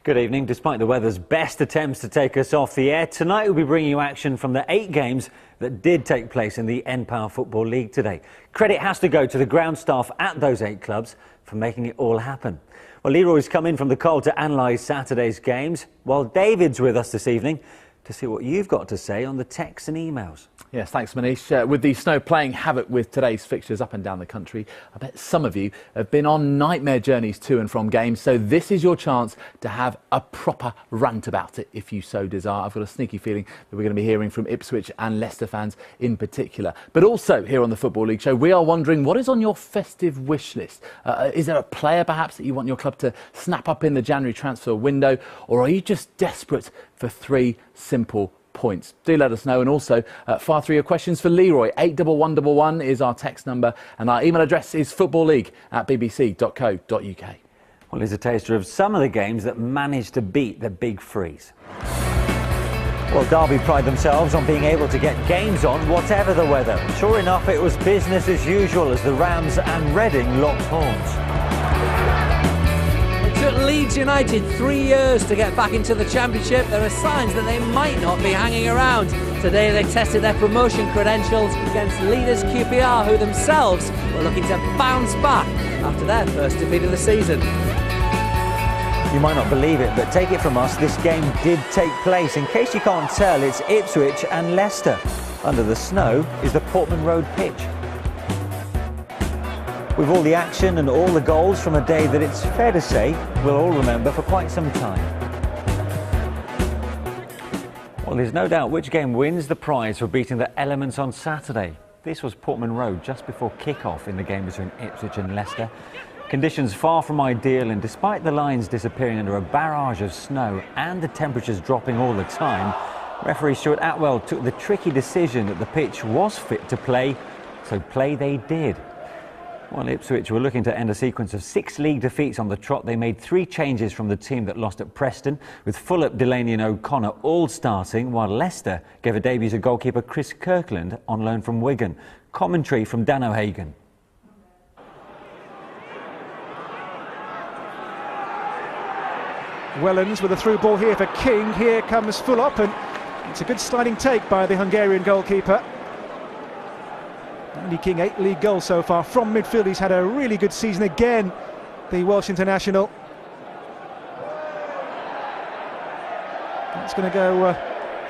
Good evening. Despite the weather's best attempts to take us off the air, tonight we'll be bringing you action from the 8 games that did take place in the N-Power Football League today. Credit has to go to the ground staff at those 8 clubs for making it all happen. Well, Leroy's come in from the cold to analyse Saturday's games, while David's with us this evening to see what you've got to say on the texts and emails. Yes, thanks Manish. With the snow playing havoc with today's fixtures up and down the country, I bet some of you have been on nightmare journeys to and from games, so this is your chance to have a proper rant about it if you so desire. I've got a sneaky feeling that we're going to be hearing from Ipswich and Leicester fans in particular. But also here on the Football League show, we are wondering what is on your festive wish list. Is there a player perhaps that you want your club to snap up in the January transfer window, or are you just desperate for 3 simple points? Do let us know, and also fire through your questions for Leroy. 81111 is our text number, and our email address is footballleague@bbc.co.uk. Well, here's a taster of some of the games that managed to beat the big freeze. Well, Derby pride themselves on being able to get games on whatever the weather. Sure enough, it was business as usual as the Rams and Reading locked horns. It took Leeds United 3 years to get back into the Championship. There are signs that they might not be hanging around. Today they tested their promotion credentials against leaders QPR, who themselves were looking to bounce back after their first defeat of the season. You might not believe it, but take it from us, this game did take place. In case you can't tell, it's Ipswich and Leicester. Under the snow is the Portman Road pitch. With all the action and all the goals from a day that it's fair to say we'll all remember for quite some time. Well, there's no doubt which game wins the prize for beating the elements on Saturday. This was Portman Road just before kick-off in the game between Ipswich and Leicester. Conditions far from ideal, and despite the lines disappearing under a barrage of snow and the temperatures dropping all the time, referee Stuart Atwell took the tricky decision that the pitch was fit to play, so play they did. While Ipswich were looking to end a sequence of 6 league defeats on the trot, they made 3 changes from the team that lost at Preston, with Fulop, Delaney and O'Connor all starting, while Leicester gave a debut to goalkeeper Chris Kirkland on loan from Wigan. Commentary from Dan O'Hagan. Wellens with a through ball here for King. Here comes Fulop, and it's a good sliding take by the Hungarian goalkeeper. Andy King, 8 league goals so far from midfield. He's had a really good season again, the Welsh international. That's going to go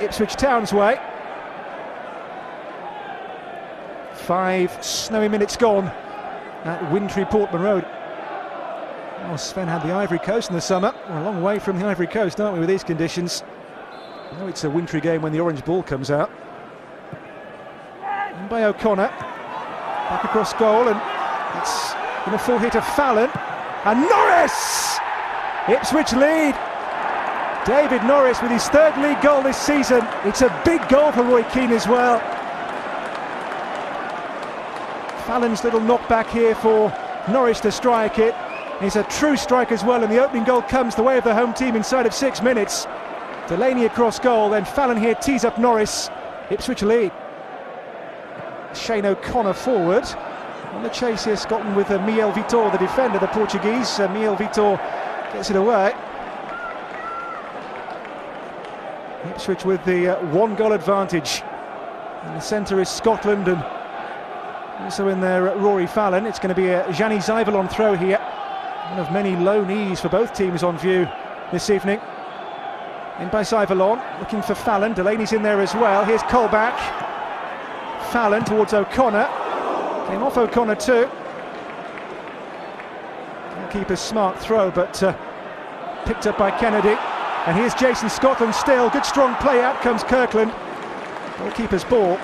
Ipswich Town's way. 5 snowy minutes gone at wintry Portman Road. Well, Sven had the Ivory Coast in the summer. We're a long way from the Ivory Coast, aren't we, with these conditions? I know it's a wintry game when the orange ball comes out. And by O'Connor. Back across goal, and it's going to fall here to Fallon. And Norris! Ipswich lead. David Norris with his 3rd league goal this season. It's a big goal for Roy Keane as well. Fallon's little knockback here for Norris to strike it. He's a true strike as well, and the opening goal comes the way of the home team inside of 6 minutes. Delaney across goal, then Fallon here tees up Norris. Ipswich lead. Shane O'Connor forward. On the chase here, Scotland with Miel Vitor, the defender, the Portuguese. Miel Vitor gets it away. Ipswich with the 1-goal advantage. In the centre is Scotland, and also in there Rory Fallon. It's going to be a Gianni Zyvalon throw here. One of many low knees for both teams on view this evening. In by Zyvalon, looking for Fallon. Delaney's in there as well. Here's Colback. Fallon towards O'Connor. Came off O'Connor too. Keeper's smart throw, but picked up by Kennedy. And here's Jason Scotland still. Good strong play. Out comes Kirkland. Goalkeeper's ball.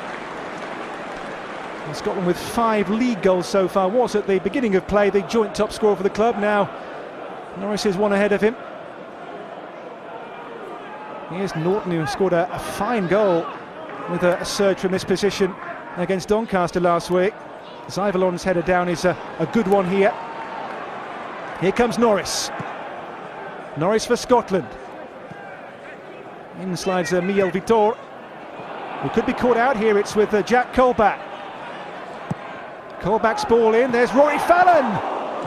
And Scotland with 5 league goals so far. Was at the beginning of play the joint top scorer for the club. Now Norris is 1 ahead of him. Here's Norton, who scored a fine goal with a surge from this position against Doncaster last week. Zyvalon's header down is a good one here. Here comes Norris. Norris for Scotland. In slides Miel Vitor, who could be caught out here. It's with Jack Colback. Colback's ball in. There's Rory Fallon.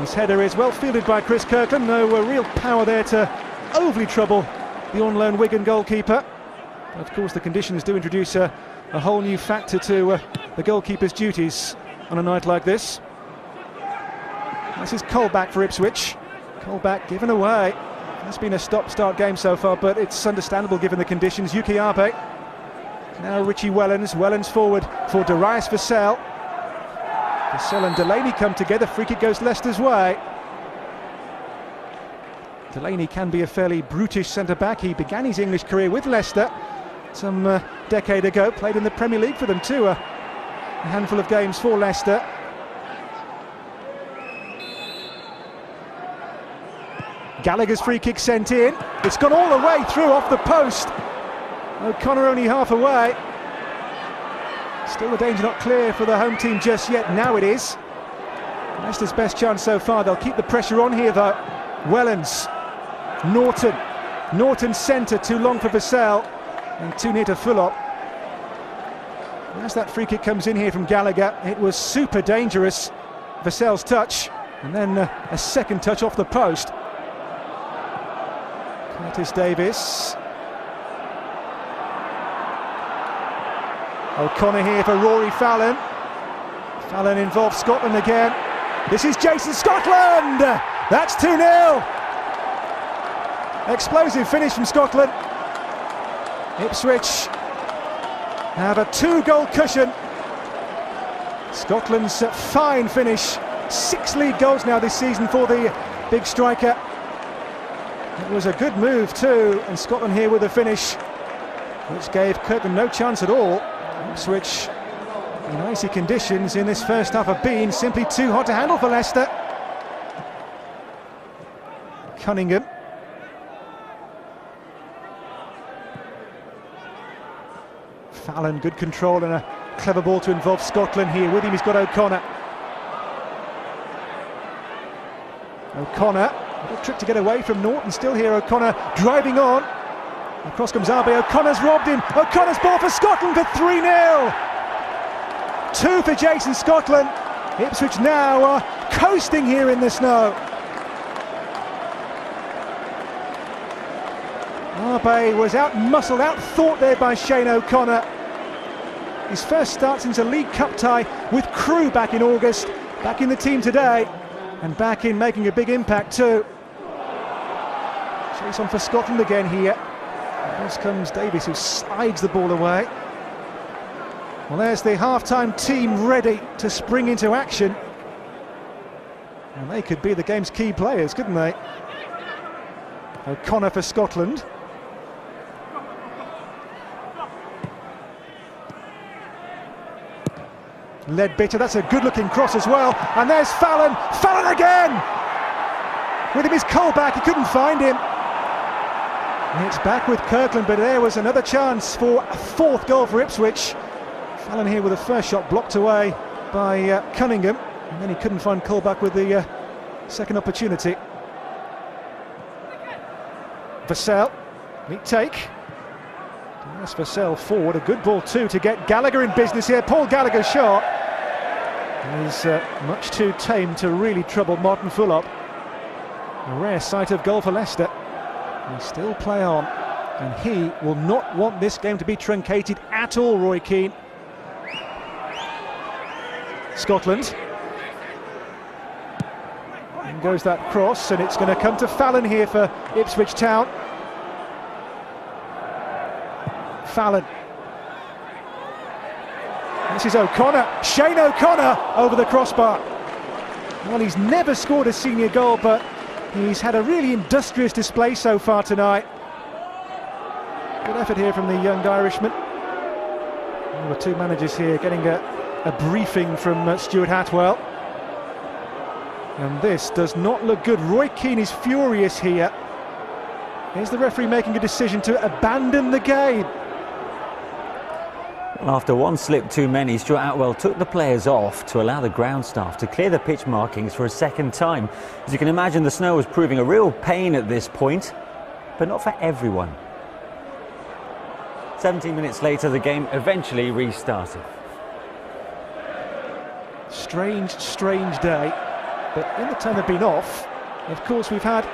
His header is well fielded by Chris Kirkland. No real power there to overly trouble the on-loan Wigan goalkeeper. But of course the conditions do introduce a whole new factor to the goalkeeper's duties on a night like this. This is Colback for Ipswich. Colback given away. It's been a stop-start game so far, but it's understandable given the conditions. Yuki Abe. Now Richie Wellens. Wellens forward for Darius Vassell. Vassell and Delaney come together. Free kick goes Leicester's way. Delaney can be a fairly brutish centre-back. He began his English career with Leicester some decade ago. Played in the Premier League for them too. A handful of games for Leicester. Gallagher's free kick sent in. It's gone all the way through off the post. O'Connor only half away. Still the danger not clear for the home team just yet. Now it is. Leicester's best chance so far. They'll keep the pressure on here though. Wellens. Norton centre, too long for Vassell and too near to Fulop. As that free kick comes in here from Gallagher, it was super dangerous. Vassell's touch and then a second touch off the post. Curtis Davis. O'Connor here for Rory Fallon. Fallon involves Scotland again. This is Jason Scotland! That's 2-0. Explosive finish from Scotland. Ipswich have a 2-goal cushion. Scotland's fine finish. 6 league goals now this season for the big striker. It was a good move too, and Scotland here with a finish which gave Kirkland no chance at all. Ipswich in icy conditions in this first half have been simply too hot to handle for Leicester. Cunningham. Fallon, good control and a clever ball to involve Scotland here. With him he's got O'Connor. O'Connor, a little trick to get away from Norton, still here O'Connor driving on. Across comes Abe, O'Connor's robbed him. O'Connor's ball for Scotland for 3-0. 2 for Jason Scotland. Ipswich now are coasting here in the snow. Abe was out-muscled, out-thought there by Shane O'Connor. His first start since a League Cup tie with Crewe back in August. Back in the team today and back in making a big impact too. Chase on for Scotland again here. Across comes Davis who slides the ball away. Well, there's the half-time team ready to spring into action. And they could be the game's key players, couldn't they? O'Connor for Scotland. Leadbitter, that's a good-looking cross as well. And there's Fallon. Fallon again! With him is Colback, he couldn't find him. And it's back with Kirkland, but there was another chance for a 4th goal for Ipswich. Fallon here with the first shot blocked away by Cunningham. And then he couldn't find Colback with the second opportunity. Vassell, neat take. That's Vassell forward, a good ball too to get Gallagher in business here. Paul Gallagher's shot is much too tame to really trouble Martin Fulop. A rare sight of goal for Leicester. They still play on, and he will not want this game to be truncated at all, Roy Keane. Scotland. In goes that cross, and it's going to come to Fallon here for Ipswich Town. Fallon. This is O'Connor. Shane O'Connor over the crossbar. Well, he's never scored a senior goal, but he's had a really industrious display so far tonight. Good effort here from the young Irishman. Well, the 2 managers here getting a briefing from Stuart Hatwell. And this does not look good. Roy Keane is furious here. Here's the referee making a decision to abandon the game. After one slip too many, Stuart Atwell took the players off to allow the ground staff to clear the pitch markings for a second time. As you can imagine, the snow was proving a real pain at this point, but not for everyone. 17 minutes later, the game eventually restarted. Strange day, but in the time they've been off, of course, we've had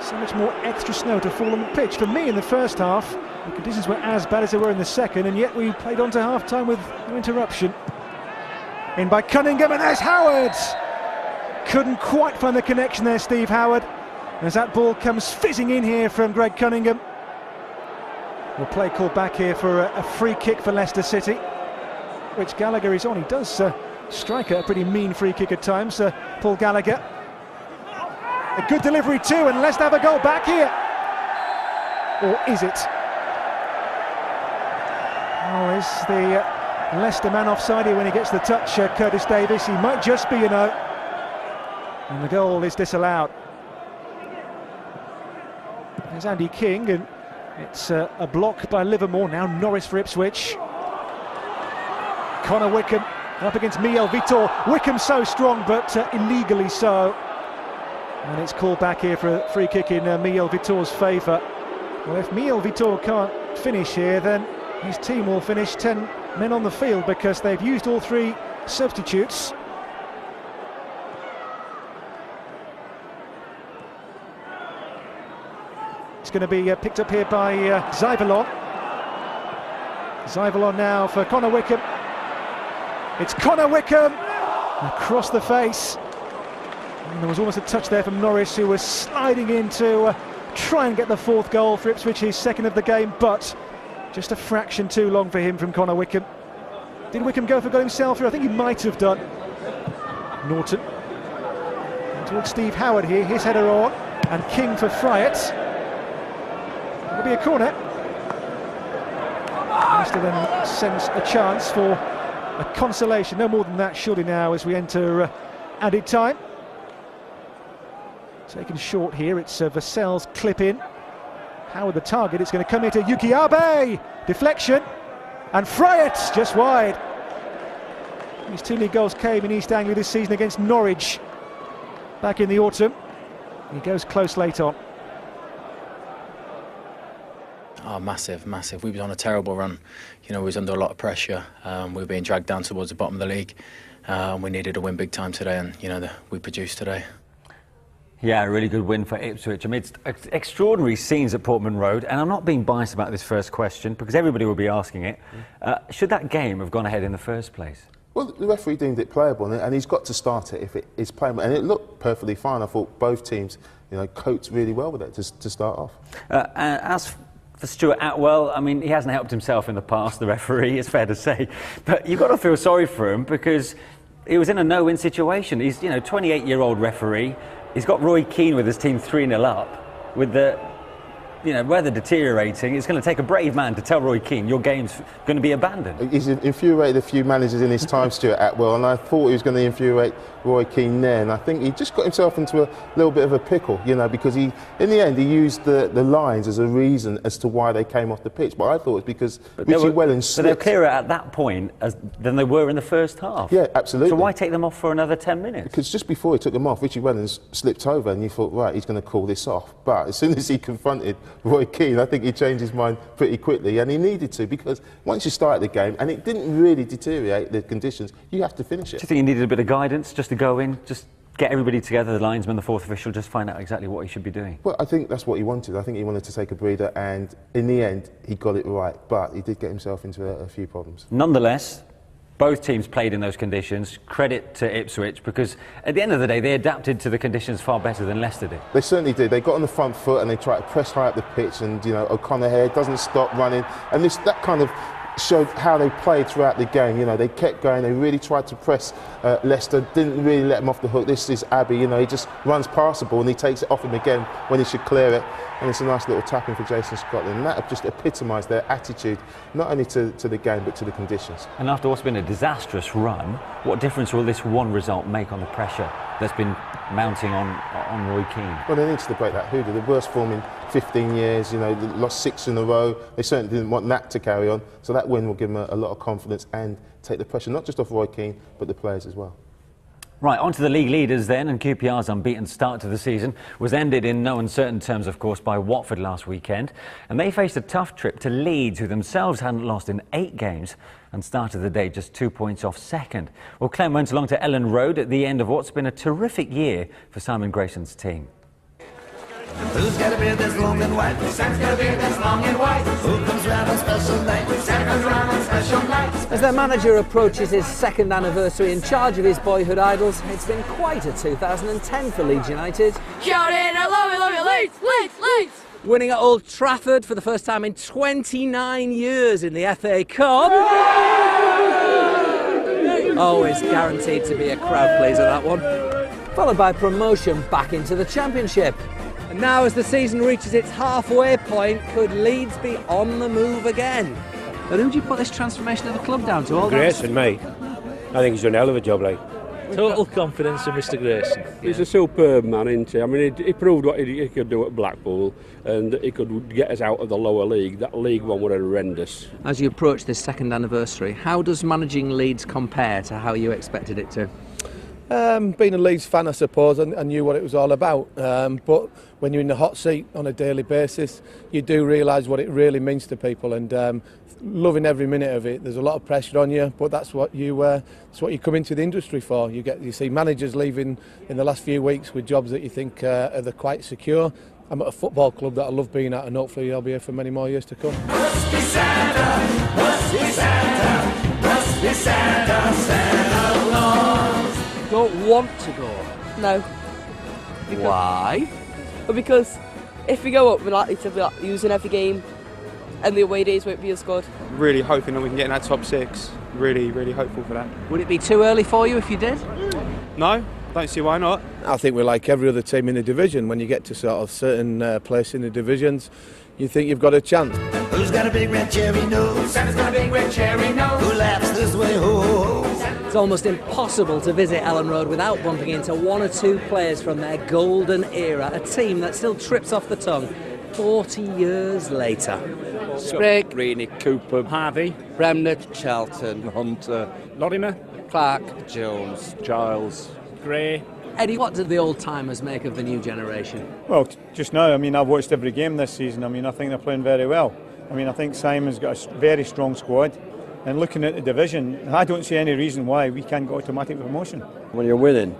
So much more extra snow to fall on the pitch. For me, in the first half, the conditions were as bad as they were in the second, and yet we played on to half-time with no interruption. In by Cunningham, and there's Howard! Couldn't quite find the connection there, Steve Howard, as that ball comes fizzing in here from Greg Cunningham. We'll play called back here for a free kick for Leicester City, which Gallagher is on. He does strike a pretty mean free kick at times, Paul Gallagher. A good delivery too, and Leicester have a goal back here. Or is it? Oh, is the Leicester man offside here when he gets the touch, Curtis Davis? He might just be, you know. And the goal is disallowed. There's Andy King, and it's a block by Livermore. Now Norris for Ipswich. Connor Wickham up against Miel Vitor. Wickham so strong, but illegally so. And it's called back here for a free kick in Miel Vitor's favour. Well, if Miel Vitor can't finish here, then his team will finish 10 men on the field, because they've used all 3 substitutes. It's going to be picked up here by Zyvalon. Zyvalon now for Connor Wickham. It's Connor Wickham across the face. And there was almost a touch there from Norris, who was sliding in to try and get the 4th goal for Ipswich, his 2nd of the game, but just a fraction too long for him from Connor Wickham. Did Wickham go for goal himself here? I think he might have done. Norton. And towards Steve Howard here, his header on, and King for Fryatt. It'll be a corner. Leicester then sends a chance for a consolation. No more than that surely now as we enter added time. Taken short here, it's Vassell's clip in. Howard the target, it's going to come here to Yuki Abe! Deflection, and Fryatt just wide. His 2 league goals came in East Anglia this season against Norwich back in the autumn. He goes close late on. Oh, massive. We was on a terrible run. You know, we was under a lot of pressure. We were being dragged down towards the bottom of the league. We needed a win big time today, and you know, we produced today. Yeah, a really good win for Ipswich amidst extraordinary scenes at Portman Road. And I'm not being biased about this first question, because everybody will be asking it. Should that game have gone ahead in the first place? Well, the referee deemed it playable, and he's got to start it if it is playable. And it looked perfectly fine. I thought both teams, you know, coped really well with it to start off. As for Stuart Atwell, I mean, he hasn't helped himself in the past, the referee, it's fair to say. But you've got to feel sorry for him, because he was in a no-win situation. He's, you know, 28-year-old referee. He's got Roy Keane with his team 3-0 up, with the, you know, weather deteriorating. It's going to take a brave man to tell Roy Keane your game's going to be abandoned. He's infuriated a few managers in his time, Stuart Atwell, and I thought he was going to infuriate Roy Keane there, and I think he just got himself into a little bit of a pickle, you know, because he, in the end, he used the lines as a reason as to why they came off the pitch. But I thought it was because Richie Wellens slipped. So they're clearer at that point than they were in the first half. Yeah, absolutely. So why take them off for another 10 minutes? Because just before he took them off, Richie Wellens slipped over, and you thought, right, he's going to call this off. But as soon as he confronted Roy Keane, I think he changed his mind pretty quickly, and he needed to, because once you start the game, and it didn't really deteriorate the conditions, you have to finish it. Do you think he needed a bit of guidance just to go in, just get everybody together, the linesman, the 4th official, just find out exactly what he should be doing? Well, I think that's what he wanted. I think he wanted to take a breather, and in the end, he got it right, but he did get himself into a few problems. Nonetheless, both teams played in those conditions. Credit to Ipswich, because at the end of the day, they adapted to the conditions far better than Leicester did. They certainly did. They got on the front foot and they tried to press high up the pitch, and you know, O'Connor here doesn't stop running, and that kind of showed how they played throughout the game. You know, they kept going, they really tried to press Leicester, didn't really let them off the hook. This is Abbey, you know, he just runs past the ball and he takes it off him again when he should clear it, and it's a nice little tapping for Jason Scotland, and that just epitomised their attitude, not only to the game but to the conditions. And after what's been a disastrous run, what difference will this one result make on the pressure that's been mounting on Roy Keane? Well, they needed to break that hoodoo. The worst form in 15 years, you know, they lost 6 in a row. They certainly didn't want that to carry on. So that win will give them a lot of confidence and take the pressure, not just off Roy Keane, but the players as well. Right, on to the league leaders then, and QPR's unbeaten start to the season was ended in no uncertain terms, of course, by Watford last weekend. And they faced a tough trip to Leeds, who themselves hadn't lost in 8 games and started the day just 2 points off second. Well, Clem went along to Ellen Road at the end of what's been a terrific year for Simon Grayson's team. Who's got a beard that's long and white? Sam's got a beard that's long and white. Who comes round on special night? Sam comes round on special night. As their manager approaches his second anniversary in charge of his boyhood idols, it's been quite a 2010 for Leeds United. Shout in, I love you, Leeds, Leeds, Leeds! Winning at Old Trafford for the first time in 29 years in the FA Cup. Always guaranteed to be a crowd pleaser, that one. Followed by promotion back into the Championship. And now as the season reaches its halfway point, could Leeds be on the move again? But who do you put this transformation of the club down to? Grayson, mate. I think he's done a hell of a job, like. Total confidence in Mr. Grayson. He's a superb man, isn't he? I mean, he proved what he could do at Blackpool, and he could get us out of the lower league. That League One were horrendous. As you approach this second anniversary, how does managing Leeds compare to how you expected it to? Being a Leeds fan, I suppose, I knew what it was all about. But when you're in the hot seat on a daily basis, you do realise what it really means to people, and loving every minute of it. There's a lot of pressure on you, but that's what you come into the industry for. You see managers leaving in the last few weeks with jobs that you think are quite secure. I'm at a football club that I love being at, and hopefully I'll be here for many more years to come. Must be Santa, must be Santa, must be Santa, Santa Claus. Don't want to go? No. Why? Because if we go up, we're likely to be losing every game, and the away days won't be as good. Really hoping that we can get in that top six. Really, really hopeful for that. Would it be too early for you if you did? No, don't see why not. I think we're like every other team in the division. When you get to sort of certain place in the divisions, you think you've got a chance. Who's got a big red cherry nose? Santa's got a big red cherry nose. Who laughs this way, ho, ho, ho? It's almost impossible to visit Ellen Road without bumping into one or two players from their golden era, a team that still trips off the tongue 40 years later. Sprague, Rainey, Cooper, Harvey, Remnant, Charlton, Hunter, Lorimer, Clark, Jones, Giles, Gray. Eddie, what did the old-timers make of the new generation? Well, just now, I mean, I've watched every game this season. I mean, I think they're playing very well. I mean, I think Simon's got a very strong squad. And looking at the division, I don't see any reason why we can't get automatic promotion. When you're winning,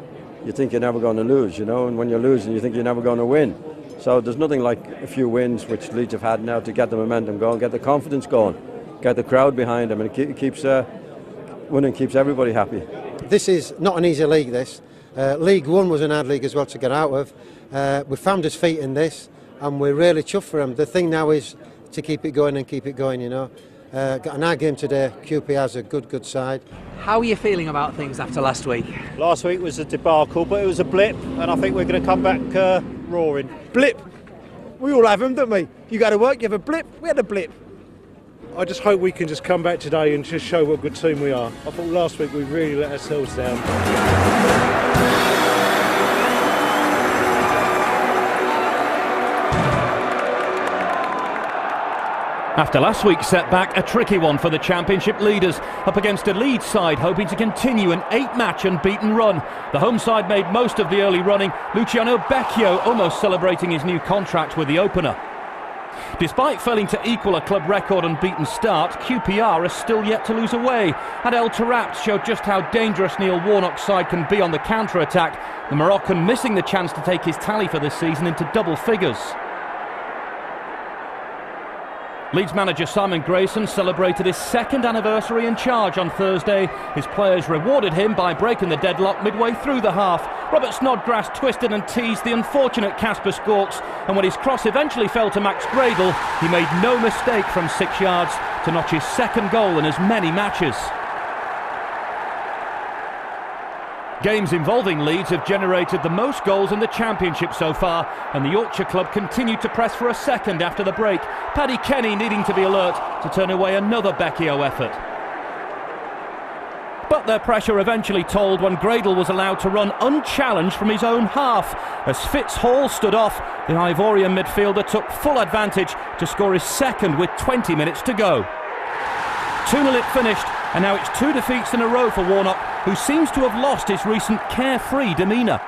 you think you're never going to lose, you know, and when you're losing, you think you're never going to win. So there's nothing like a few wins, which Leeds have had now, to get the momentum going, get the confidence going, get the crowd behind them, and it keeps winning keeps everybody happy. This is not an easy league, this. League One was an hard league as well to get out of. We found his feet in this, and we're really chuffed for him. The thing now is to keep it going and keep it going, you know. Got an hard game today. QPR's a good side. How are you feeling about things after last week? Last week was a debacle, but it was a blip, and I think we're going to come back roaring. Blip. We all have them, don't we? You go to work, you have a blip. We had a blip. I just hope we can just come back today and just show what a good team we are. I thought last week we really let ourselves down. After last week's setback, a tricky one for the Championship leaders, up against a Leeds side hoping to continue an 8-match unbeaten run. The home side made most of the early running, Luciano Becchio almost celebrating his new contract with the opener. Despite failing to equal a club record unbeaten start, QPR is still yet to lose away, and El Tarabt showed just how dangerous Neil Warnock's side can be on the counter-attack, the Moroccan missing the chance to take his tally for this season into double figures. Leeds manager Simon Grayson celebrated his second anniversary in charge on Thursday. His players rewarded him by breaking the deadlock midway through the half. Robert Snodgrass twisted and teased the unfortunate Casper Skorks, and when his cross eventually fell to Max Gradle, he made no mistake from 6 yards to notch his second goal in as many matches. Games involving Leeds have generated the most goals in the Championship so far, and the Yorkshire club continued to press for a second after the break, Paddy Kenny needing to be alert to turn away another Becchio effort. But their pressure eventually told when Gradle was allowed to run unchallenged from his own half. As Fitz Hall stood off, the Ivorian midfielder took full advantage to score his second with 20 minutes to go. 2-0 it finished, and now it's 2 defeats in a row for Warnock, who seems to have lost his recent carefree demeanour.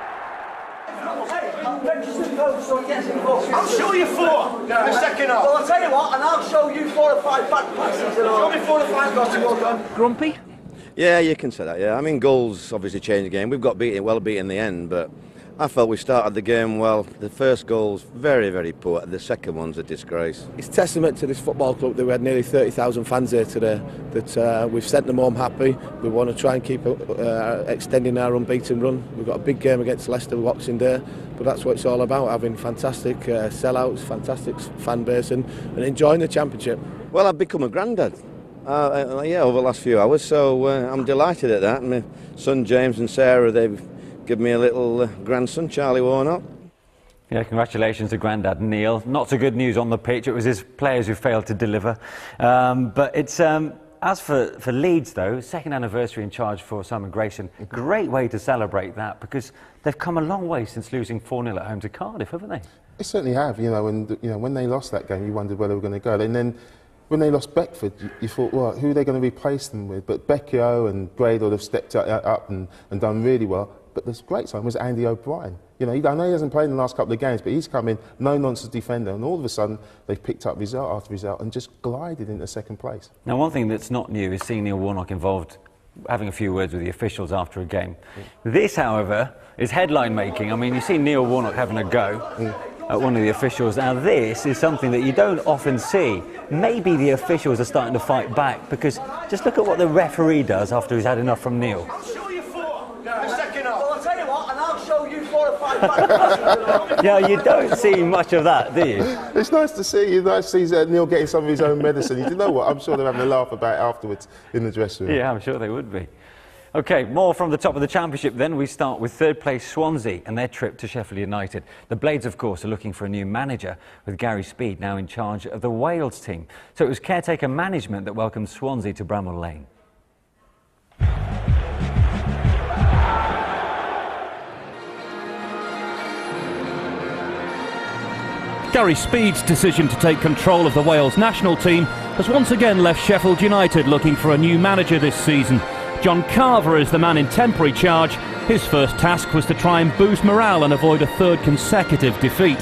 I'll show you 4 in the second half. Well, I'll tell you what, and I'll show you 4 or 5 back passes. Show me 4 or 5 goals to go on. Grumpy? Yeah, you can say that, yeah. I mean, goals obviously change the game. We've got well beaten in the end, but I felt we started the game well. The first goal's very, very poor. The second one's a disgrace. It's testament to this football club that we had nearly 30,000 fans here today, that we've sent them home happy. We want to try and keep extending our unbeaten run. We've got a big game against Leicester Boxing Day, but that's what it's all about, having fantastic sellouts, fantastic fan base and enjoying the Championship. Well, I've become a granddad. Yeah, over the last few hours, so I'm delighted at that. My son James and Sarah, they've given me a little grandson, Charlie Warnock. Yeah, congratulations to Grandad Neil. Not so good news on the pitch. It was his players who failed to deliver. But it's as for Leeds, though, second anniversary in charge for Simon Grayson. Great way to celebrate that, because they've come a long way since losing 4-0 at home to Cardiff, haven't they? They certainly have. And when they lost that game, you wondered where they were going to go. And then when they lost Beckford, you thought, well, who are they going to replace them with? But Becchio and Garrido have stepped up and done really well. But the great sign was Andy O'Brien. I know he hasn't played in the last couple of games, but he's come in, no-nonsense defender, and all of a sudden they've picked up result after result and just glided into second place. Now, one thing that's not new is seeing Neil Warnock involved, having a few words with the officials after a game. This, however, is headline-making. I mean, you see Neil Warnock having a go at one of the officials. Now, this is something that you don't often see. Maybe the officials are starting to fight back, because just look at what the referee does after he's had enough from Neil. Well, I'll tell you what, and I'll show you 4 or 5 back passes. Yeah, you don't see much of that, do you? It's nice to see. It's nice to see Neil getting some of his own medicine. You know what? I'm sure they're having a laugh about it afterwards in the dressing room. Yeah, I'm sure they would be. OK, more from the top of the Championship then. We start with third place Swansea and their trip to Sheffield United. The Blades, of course, are looking for a new manager, with Gary Speed now in charge of the Wales team. So it was caretaker management that welcomed Swansea to Bramall Lane. Gary Speed's decision to take control of the Wales national team has once again left Sheffield United looking for a new manager this season. John Carver is the man in temporary charge. His first task was to try and boost morale and avoid a third consecutive defeat.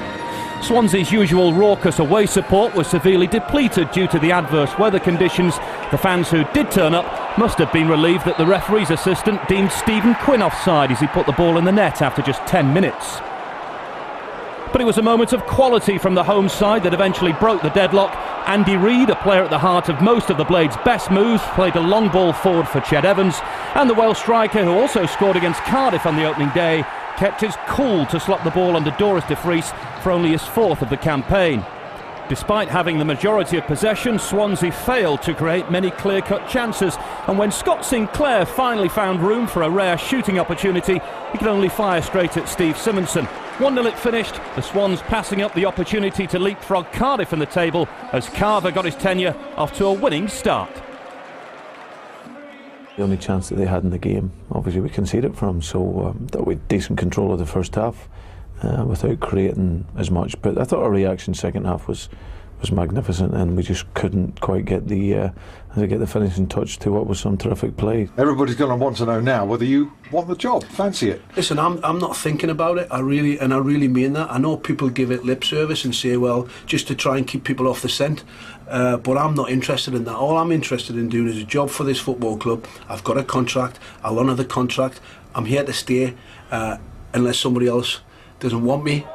Swansea's usual raucous away support was severely depleted due to the adverse weather conditions. The fans who did turn up must have been relieved that the referee's assistant deemed Stephen Quinn offside as he put the ball in the net after just 10 minutes. But it was a moment of quality from the home side that eventually broke the deadlock. Andy Reid, a player at the heart of most of the Blades' best moves, played a long ball forward for Ched Evans, and the Welsh striker, who also scored against Cardiff on the opening day, kept his cool to slot the ball under Doris de Vries for only his 4th of the campaign. Despite having the majority of possession, Swansea failed to create many clear-cut chances, and when Scott Sinclair finally found room for a rare shooting opportunity, he could only fire straight at Steve Simonson. 1-0 it finished, the Swans passing up the opportunity to leapfrog Cardiff in the table as Carver got his tenure off to a winning start. The only chance that they had in the game, obviously we conceded from, so that we had decent control of the first half without creating as much. But I thought our reaction second half was magnificent, and we just couldn't quite get the finishing touch to what was some terrific play. Everybody's going to want to know now whether you want the job, fancy it. Listen, I'm not thinking about it. I really mean that. I know people give it lip service and say, well, just to try and keep people off the scent. But I'm not interested in that. All I'm interested in doing is a job for this football club. I've got a contract. I'll honour the contract. I'm here to stay unless somebody else doesn't want me.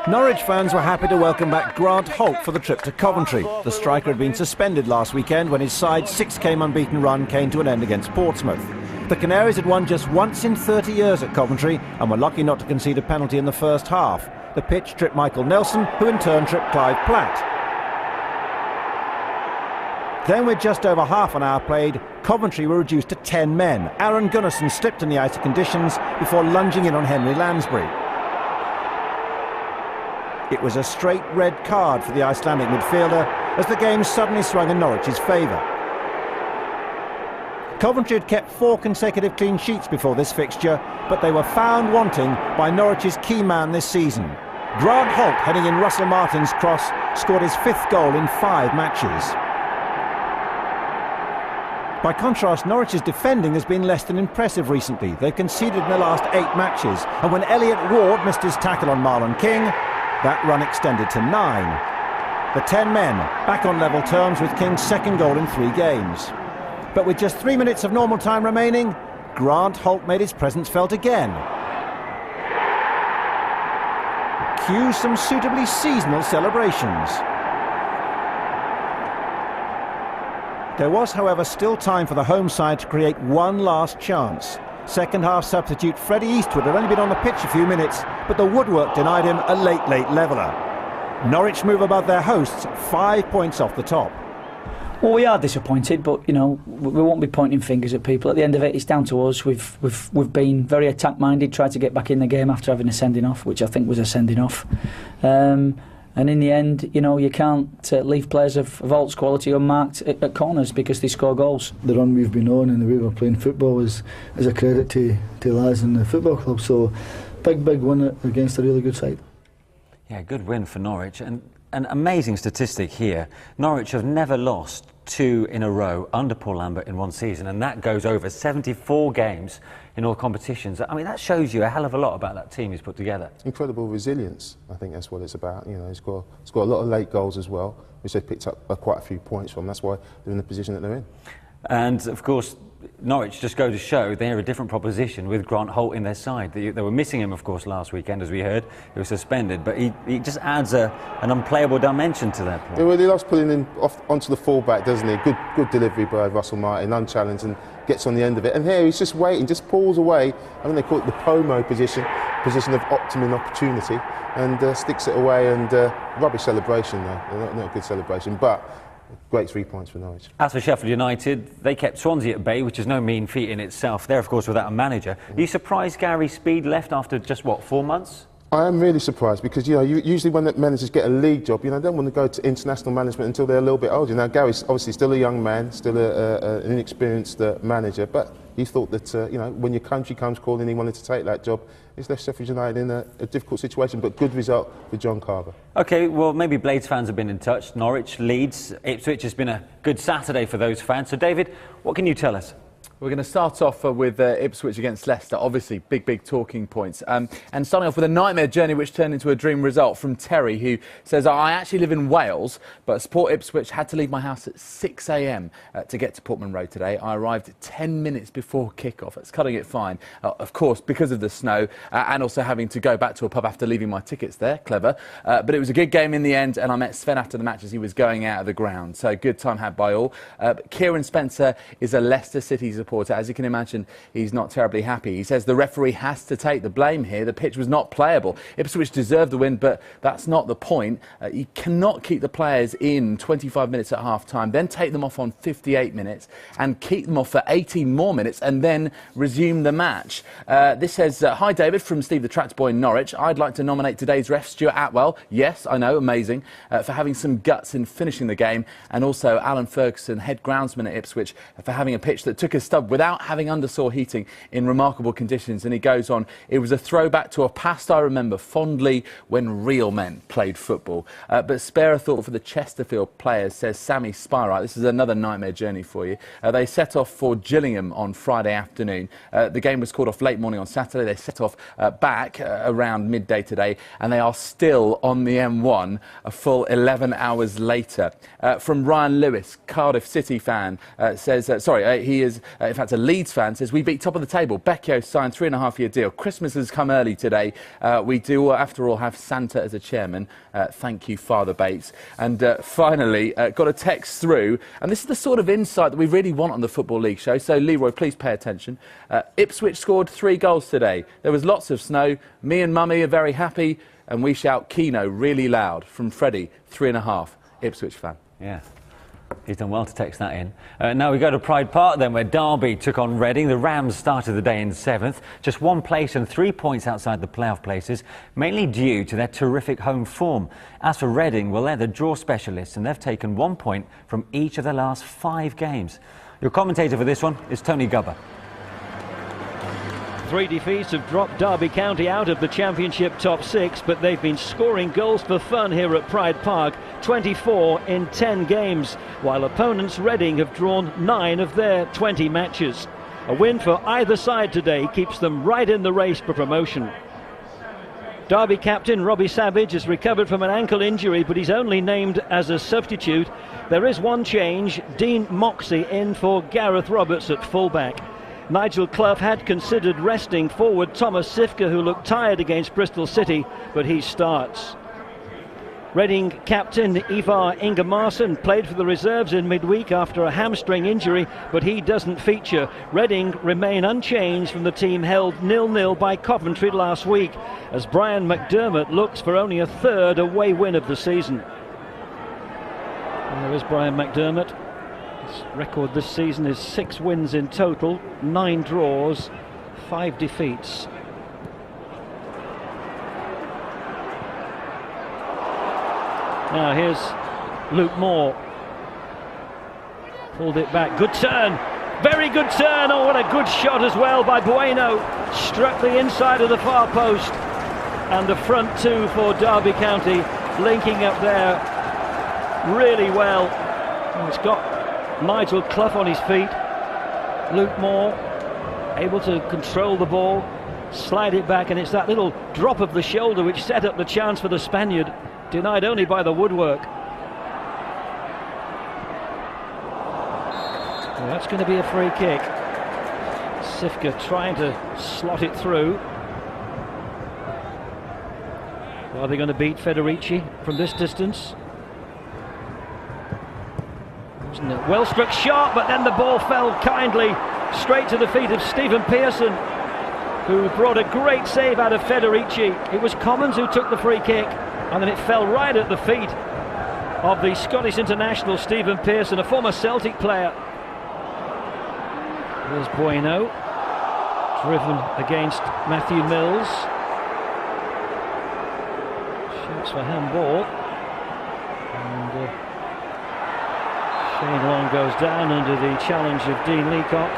Norwich fans were happy to welcome back Grant Holt for the trip to Coventry. The striker had been suspended last weekend when his side's 6-game unbeaten run came to an end against Portsmouth. The Canaries had won just once in 30 years at Coventry and were lucky not to concede a penalty in the first half. The pitch tripped Michael Nelson, who in turn tripped Clive Platt. Then, with just over half an hour played, Coventry were reduced to 10 men. Aaron Gunnarsson slipped in the icy conditions before lunging in on Henry Lansbury. It was a straight red card for the Icelandic midfielder as the game suddenly swung in Norwich's favour. Coventry had kept 4 consecutive clean sheets before this fixture, but they were found wanting by Norwich's key man this season. Grant Holt, heading in Russell Martin's cross, scored his 5th goal in 5 matches. By contrast, Norwich's defending has been less than impressive recently. They've conceded in the last 8 matches, and when Elliot Ward missed his tackle on Marlon King, that run extended to 9. The 10 men back on level terms with King's 2nd goal in 3 games. But with just 3 minutes of normal time remaining, Grant Holt made his presence felt again. Cue some suitably seasonal celebrations. There was, however, still time for the home side to create one last chance. Second half substitute Freddie Eastwood had only been on the pitch a few minutes, but the woodwork denied him a late leveller. Norwich move above their hosts, 5 points off the top. Well, we are disappointed, but you know we won't be pointing fingers at people. At the end of it, it's down to us. We've been very attack-minded, tried to get back in the game after having a sending off, which I think was a sending off. And in the end, you know, you can't leave players of Holt's quality unmarked at corners because they score goals. The run we've been on and the way we're playing football is a credit to lads in the football club. So, big win against a really good side. Yeah, good win for Norwich. And an amazing statistic here. Norwich have never lost 2 in a row under Paul Lambert in one season, and that goes over 74 games in all competitions. I mean, that shows you a hell of a lot about that team he's put together. Incredible resilience, I think that's what it's about. You know, he's got a lot of late goals as well, which they picked up quite a few points from. That's why they're in the position that they're in. And of course, Norwich just go to show they're a different proposition with Grant Holt in their side. They were missing him, of course, last weekend, as we heard. He was suspended, but he just adds an unplayable dimension to that. Yeah, well, he loves putting him onto the full-back, doesn't he? Good delivery by Russell Martin, unchallenged, and gets on the end of it. And here he's just waiting, just pulls away. I think they call it the POMO position of optimum opportunity, and sticks it away. And rubbish celebration, though. Not a good celebration, but great 3 points for Norwich. As for Sheffield United, they kept Swansea at bay, which is no mean feat in itself. They're, of course, without a manager. Are you surprised Gary Speed left after just, what, 4 months? I am really surprised because, you know, usually when managers get a league job, you know, they don't want to go to international management until they're a little bit older. Now, Gary's obviously still a young man, still an inexperienced manager, but he thought that, you know, when your country comes calling, he wanted to take that job. He's left Sheffield United in a difficult situation, but good result for John Carver. OK, well, maybe Blades fans have been in touch. Norwich, Leeds, Ipswich has been a good Saturday for those fans. So, David, what can you tell us? We're going to start off with Ipswich against Leicester. Obviously, big talking points. And starting off with a nightmare journey which turned into a dream result from Terry, who says, I actually live in Wales, but support Ipswich, had to leave my house at 6 a.m. To get to Portman Road today. I arrived 10 minutes before kick-off. That's cutting it fine. Of course, because of the snow and also having to go back to a pub after leaving my tickets there. Clever. But it was a good game in the end, and I met Sven after the match as he was going out of the ground. So good time had by all. Kieran Spencer is a Leicester City supporter. As you can imagine, he's not terribly happy. He says the referee has to take the blame here. The pitch was not playable. Ipswich deserved the win, but that's not the point. You cannot keep the players in 25 minutes at half-time, then take them off on 58 minutes and keep them off for 18 more minutes and then resume the match. This says, hi David, from Steve the Tractor Boy in Norwich. I'd like to nominate today's ref, Stuart Atwell. Yes, I know, amazing. For having some guts in finishing the game, and also Alan Ferguson, head groundsman at Ipswich, for having a pitch that took a stub without having undersaw heating in remarkable conditions. And he goes on, it was a throwback to a past I remember fondly when real men played football. But spare a thought for the Chesterfield players, says Sammy Spyrite. This is another nightmare journey for you. They set off for Gillingham on Friday afternoon. The game was called off late morning on Saturday. They set off back around midday today, and they are still on the M1 a full 11 hours later. From Ryan Lewis, Cardiff City fan, says, he is in fact a Leeds fan, says, we beat top of the table. Becchio signed 3.5-year deal. Christmas has come early today. We do, after all, have Santa as a chairman. Thank you, Father Bates. And finally, got a text through, and this is the sort of insight that we really want on the Football League show, so Leroy, please pay attention. Ipswich scored 3 goals today. There was lots of snow. Me and Mummy are very happy, and we shout Keno really loud. From Freddie, 3.5, Ipswich fan. Yeah. He's done well to text that in. Now we go to Pride Park then, where Derby took on Reading. The Rams started the day in 7th, just 1 place and 3 points outside the playoff places, mainly due to their terrific home form. As for Reading, well, they're the draw specialists, and they've taken 1 point from each of their last 5 games. Your commentator for this one is Tony Gubber. 3 defeats have dropped Derby County out of the Championship top 6, but they've been scoring goals for fun here at Pride Park, 24 in 10 games, while opponents Reading have drawn 9 of their 20 matches. A win for either side today keeps them right in the race for promotion. Derby captain Robbie Savage has recovered from an ankle injury, but he's only named as a substitute. There is one change, Dean Moxey in for Gareth Roberts at fullback. Nigel Clough had considered resting forward Thomas Sifka, who looked tired against Bristol City, but he starts. Reading captain Ivar Ingemarson played for the reserves in midweek after a hamstring injury, but he doesn't feature. Reading remain unchanged from the team held 0-0 by Coventry last week, as Brian McDermott looks for only a third away win of the season. And there is Brian McDermott. His record this season is 6 wins in total, 9 draws, 5 defeats. Now here's Luke Moore. Pulled it back. Good turn. Very good turn. Oh, what a good shot as well by Bueno. Struck the inside of the far post. And the front two for Derby County linking up there really well. And it's got Nigel Clough on his feet. Luke Moore able to control the ball, slide it back, and it's that little drop of the shoulder which set up the chance for the Spaniard. Denied only by the woodwork. Well, that's going to be a free kick. Sifka trying to slot it through. Are they going to beat Federici from this distance? Wasn't it? Well struck shot, but then the ball fell kindly straight to the feet of Stephen Pearson, who brought a great save out of Federici. It was Commons who took the free kick, and then it fell right at the feet of the Scottish international Stephen Pearson, a former Celtic player. There's Bueno, driven against Matthew Mills. Shoots for handball. And Shane Long goes down under the challenge of Dean Leacock.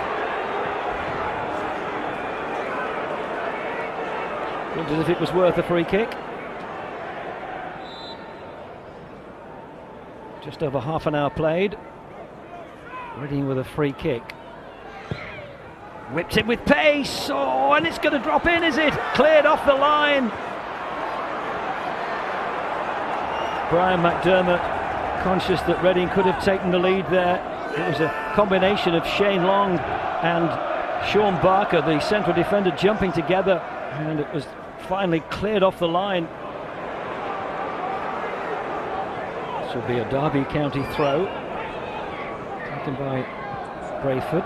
Looked as if it was worth a free kick. Just over half an hour played. Reading with a free kick. Whipped it with pace. Oh, and it's going to drop in, is it? Cleared off the line. Brian McDermott, conscious that Reading could have taken the lead there. It was a combination of Shane Long and Sean Barker, the central defender, jumping together, and it was finally cleared off the line. This will be a Derby County throw, taken by Brayford.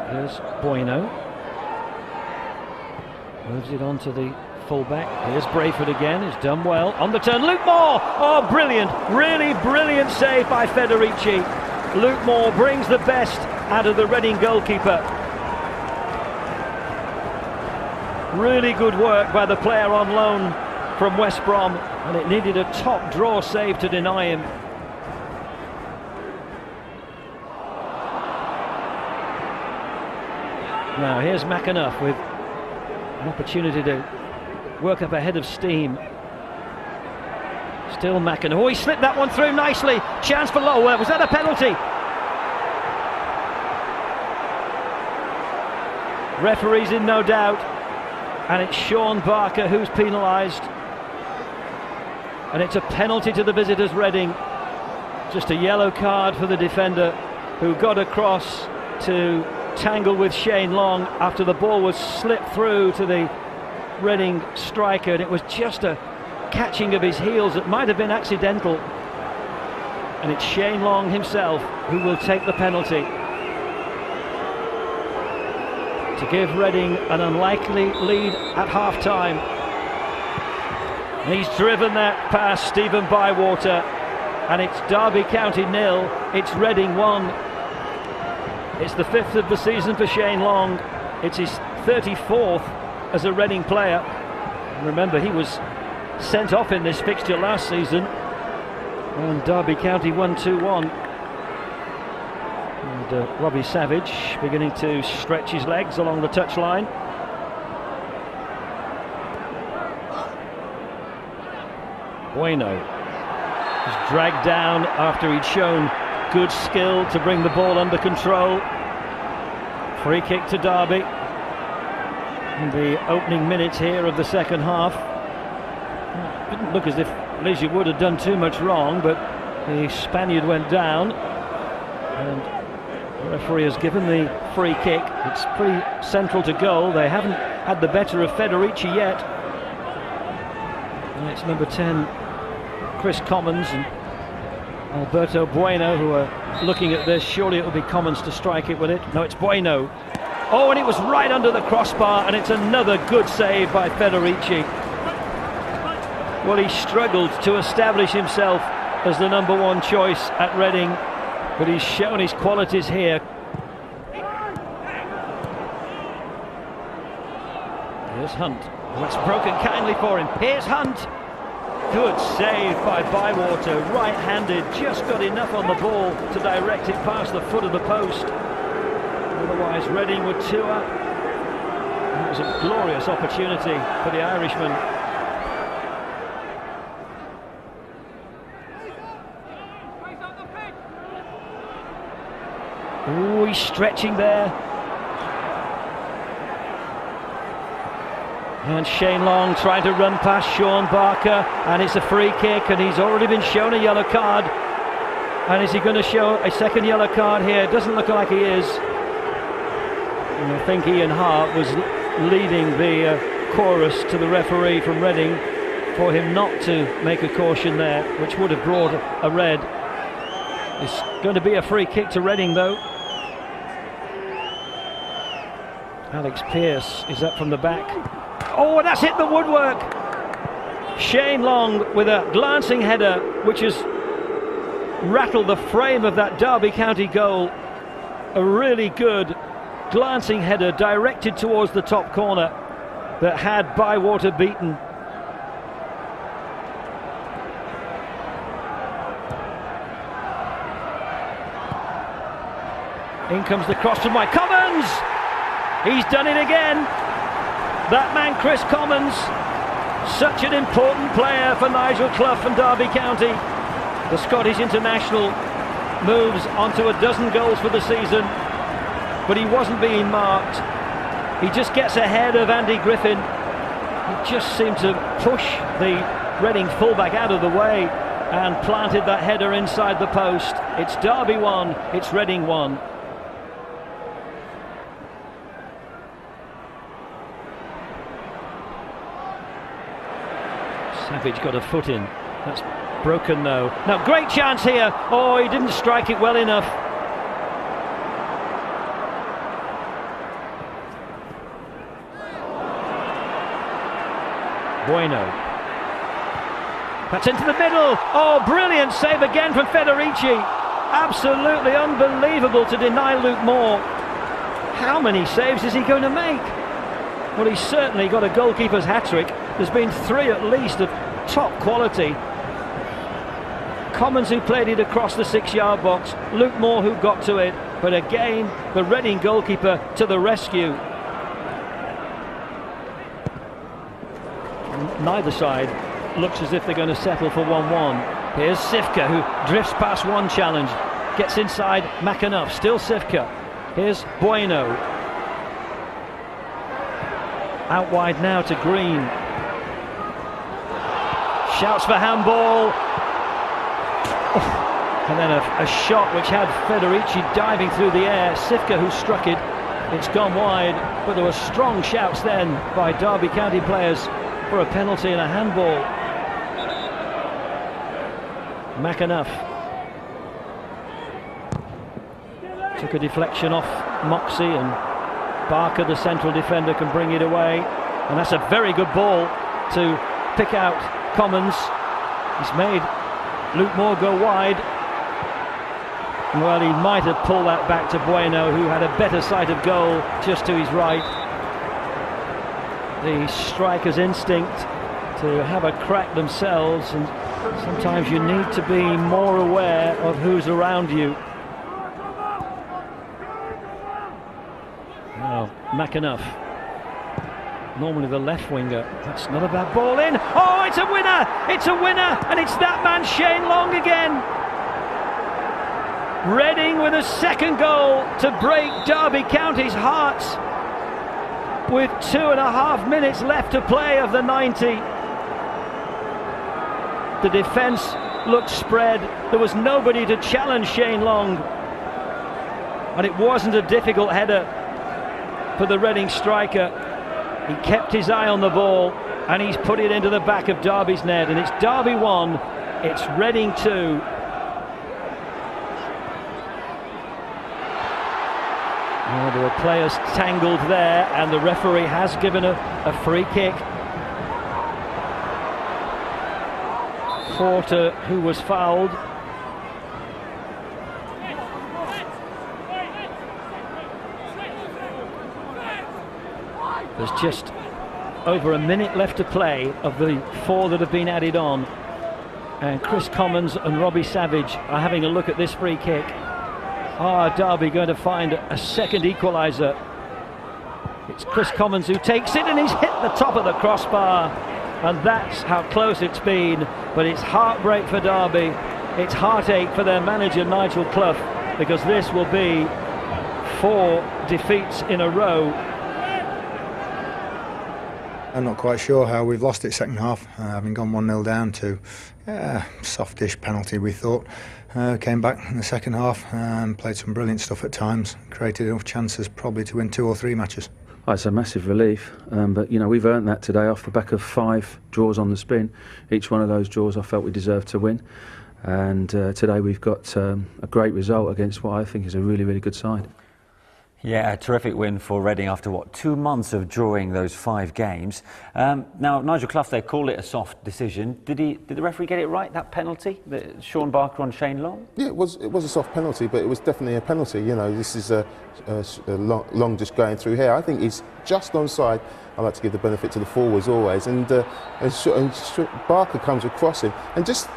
Here's Bueno. Moves it on to the fullback. Here's Brayford again. It's done well. On the turn, Luke Moore! Oh, brilliant. Really brilliant save by Federici. Luke Moore brings the best out of the Reading goalkeeper. Really good work by the player on loan from West Brom, and it needed a top draw save to deny him. Now here's McAnuff with an opportunity to work up a head of steam. Still McAnuff. Oh, he slipped that one through nicely. Chance for Lowell. Was that a penalty? Referee's in no doubt, and it's Sean Barker who's penalised. And it's a penalty to the visitors, Reading. Just a yellow card for the defender, who got across to tangle with Shane Long after the ball was slipped through to the Reading striker, and it was just a catching of his heels. It might have been accidental, and it's Shane Long himself who will take the penalty to give Reading an unlikely lead at half-time. And he's driven that past Stephen Bywater, and it's Derby County 0, it's Reading 1. It's the 5th of the season for Shane Long. It's his 34th as a Reading player. And remember, he was sent off in this fixture last season, and Derby County won 2-1. And Robbie Savage beginning to stretch his legs along the touchline. Bueno was dragged down after he'd shown good skill to bring the ball under control. Free kick to Derby in the opening minutes here of the second half. It didn't look as if Leisure Wood had done too much wrong, but the Spaniard went down, and The referee has given the free kick. It's pretty central to goal. They haven't had the better of Federici yet. And it's number 10, Chris Commons, and Alberto Bueno, who are looking at this. Surely it'll be Commons to strike it with it. No, it's Bueno. Oh, and it was right under the crossbar, and it's another good save by Federici. Well, he struggled to establish himself as the number 1 choice at Reading, but he's shown his qualities here. Here's Hunt. That's broken kindly for him. Here's Hunt. Good save by Bywater, right-handed, just got enough on the ball to direct it past the foot of the post. Otherwise, Reading were 2 up. It was a glorious opportunity for the Irishman. Oh, he's stretching there. And Shane Long trying to run past Sean Barker, and it's a free kick, and he's already been shown a yellow card. And is he going to show a second yellow card here? It doesn't look like he is. And I think Ian Hart was leading the chorus to the referee from Reading for him not to make a caution there, which would have brought a red. It's going to be a free kick to Reading, though. Alex Pearce is up from the back. Oh, that's hit the woodwork. Shane Long with a glancing header, which has rattled the frame of that Derby County goal. A really good glancing header directed towards the top corner that had Bywater beaten. In comes the cross from Mike Commons. He's done it again. That man, Chris Commons, such an important player for Nigel Clough and Derby County. The Scottish international moves onto a dozen goals for the season, but he wasn't being marked. He just gets ahead of Andy Griffin. He just seemed to push the Reading fullback out of the way and planted that header inside the post. It's Derby 1, it's Reading 1. Savage got a foot in. That's broken though. Now great chance here. Oh, he didn't strike it well enough. Bueno. That's into the middle. Oh, brilliant save again from Federici. Absolutely unbelievable to deny Luke Moore. How many saves is he going to make? Well, he's certainly got a goalkeeper's hat-trick. There's been 3 at least of top quality. Commons, who played it across the 6-yard box. Luke Moore, who got to it. But again, the Reading goalkeeper to the rescue. Neither side looks as if they're going to settle for 1-1. Here's Sifka, who drifts past one challenge. Gets inside McAnuff. Still Sifka. Here's Bueno. Out wide now to Green. Shouts for handball. Oh, and then a shot which had Federici diving through the air. Sifka, who struck it. It's gone wide, but there were strong shouts then by Derby County players for a penalty and a handball. McAnuff took a deflection off Moxey, and Barker, the central defender, can bring it away. And that's a very good ball to pick out Commons. He's made Luke Moore go wide. Well, he might have pulled that back to Bueno, who had a better sight of goal just to his right. The striker's instinct to have a crack themselves, and sometimes you need to be more aware of who's around you. Now, McAnuff, normally the left winger. That's not a bad ball in. Oh, it's a winner! It's a winner! And it's that man, Shane Long, again. Reading with a second goal to break Derby County's hearts with 2.5 minutes left to play of the 90. The defence looked spread. There was nobody to challenge Shane Long. And it wasn't a difficult header for the Reading striker. He kept his eye on the ball and he's put it into the back of Derby's net, and it's Derby 1, it's Reading 2. Oh, there were players tangled there, and the referee has given a free kick. Porter, who was fouled. There's just over a minute left to play of the 4 that have been added on, and Chris Commons and Robbie Savage are having a look at this free kick. Derby going to find a second equaliser. It's Chris Commons who takes it, and he's hit the top of the crossbar, and that's how close it's been. But it's heartbreak for Derby, it's heartache for their manager Nigel Clough, because this will be 4 defeats in a row. I'm not quite sure how we've lost it second half, having gone 1-0 down to softish penalty, we thought. Came back in the second half and played some brilliant stuff at times, created enough chances probably to win 2 or 3 matches. Oh, it's a massive relief, but you know, we've earned that today off the back of 5 draws on the spin. Each one of those draws I felt we deserved to win, and today we've got a great result against what I think is a really, really good side. Yeah, a terrific win for Reading after, 2 months of drawing those 5 games. Now, Nigel Clough, they call it a soft decision. Did the referee get it right, that penalty, Sean Barker on Shane Long? Yeah, it was a soft penalty, but it was definitely a penalty. You know, this is a Long just going through here. I think he's just onside. I like to give the benefit to the forwards always, and Barker comes across him, and just